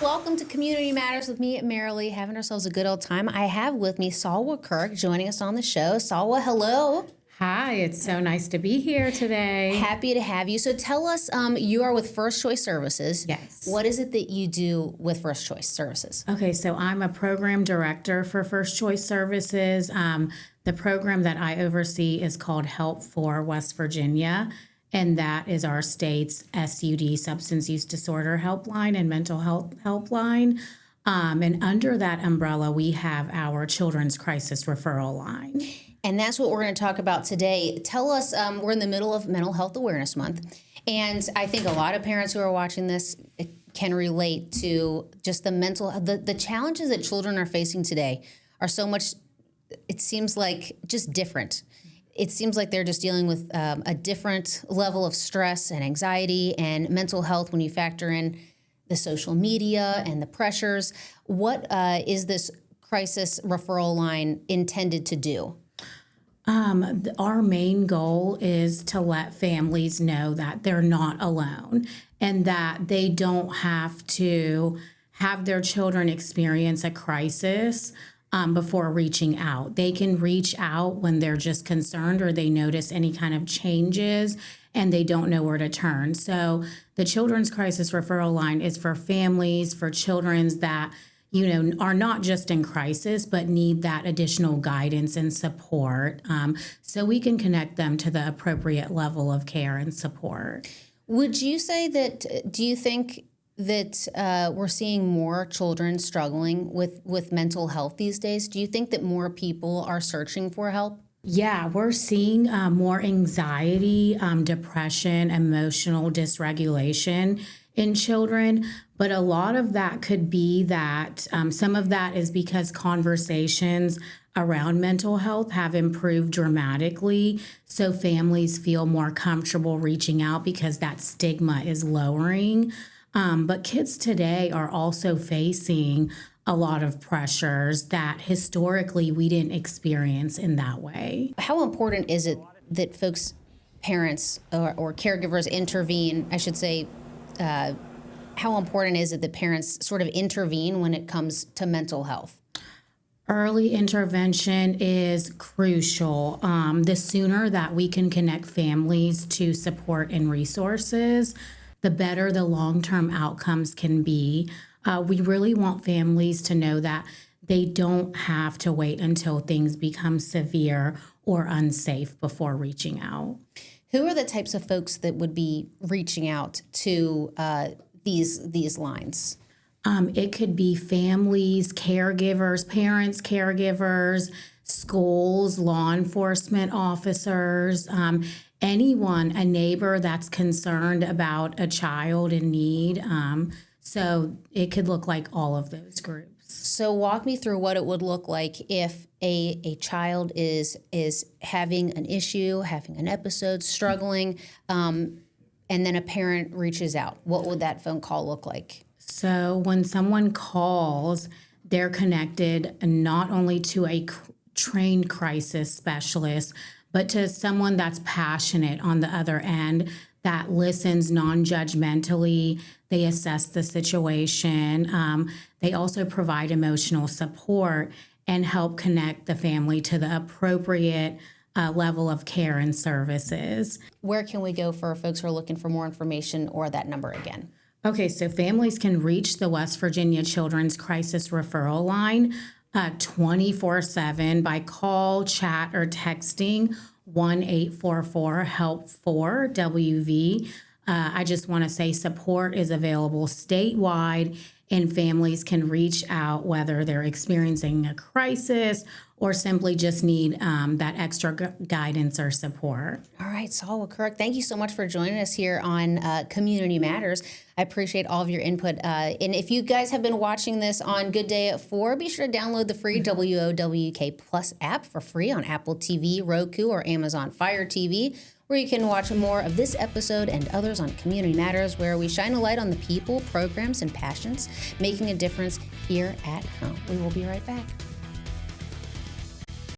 Welcome to Community Matters with me, Marilee, having ourselves a good old time. I have with me Salwa Kirk joining us on the show. Salwa, hello. Hi, it's so nice to be here today. Happy to have you. So tell us, you are with First Choice Services. Yes. What is it that you do with First Choice Services? Okay, so I'm a program director for First Choice Services. The program that I oversee is called Help for West Virginia, and that is our state's SUD, Substance Use Disorder Helpline and Mental Health Helpline. And under that umbrella, we have our Children's Crisis Referral Line. And that's what we're going to talk about today. Tell us, we're in the middle of Mental Health Awareness Month, and I think a lot of parents who are watching this can relate to just the challenges that children are facing today are so much, it seems like, just different. It seems like they're just dealing with a different level of stress and anxiety and mental health when you factor in the social media and the pressures. What is this crisis referral line intended to do? Our main goal is to let families know that they're not alone and that they don't have to have their children experience a crisis before reaching out. They can reach out when they're just concerned or they notice any kind of changes and they don't know where to turn. So the Children's Crisis Referral Line is for families, for children that are not just in crisis, but need that additional guidance and support, so we can connect them to the appropriate level of care and support. Would you say that, do you think that we're seeing more children struggling with mental health these days? Do you think that more people are searching for help? Yeah, we're seeing more anxiety, depression, emotional dysregulation in children, but a lot of that could be that some of that is because conversations around mental health have improved dramatically, so families feel more comfortable reaching out because that stigma is lowering. But kids today are also facing a lot of pressures that historically we didn't experience in that way. How important is it that parents or caregivers intervene, I should say, how important is it that parents sort of intervene when it comes to mental health? Early intervention is crucial. The sooner that we can connect families to support and resources, the better the long-term outcomes can be. We really want families to know that they don't have to wait until things become severe or unsafe before reaching out. Who are the types of folks that would be reaching out to these lines? It could be families, caregivers, parents, caregivers, schools, law enforcement officers, anyone, a neighbor that's concerned about a child in need. So it could look like all of those groups. So walk me through what it would look like if a child is having an issue, having an episode, struggling, and then a parent reaches out. What would that phone call look like? So when someone calls, they're connected not only to a trained crisis specialist, but to someone that's passionate on the other end that listens non-judgmentally. They assess the situation. They also provide emotional support and help connect the family to the appropriate level of care and services. Where can we go for folks who are looking for more information, or that number again? Okay, so families can reach the West Virginia Children's Crisis Referral Line 24/7 by call, chat, or texting 1-844-HELP-4-WV. I just want to say support is available statewide, and families can reach out whether they're experiencing a crisis or simply just need that extra guidance or support. All right, Salwa Kirk, thank you so much for joining us here on Community Matters. I appreciate all of your input. And if you guys have been watching this on Good Day at 4, be sure to download the free WOWK Plus app for free on Apple TV, Roku, or Amazon Fire TV, where you can watch more of this episode and others on Community Matters, where we shine a light on the people, programs, and passions making a difference here at home. We will be right back.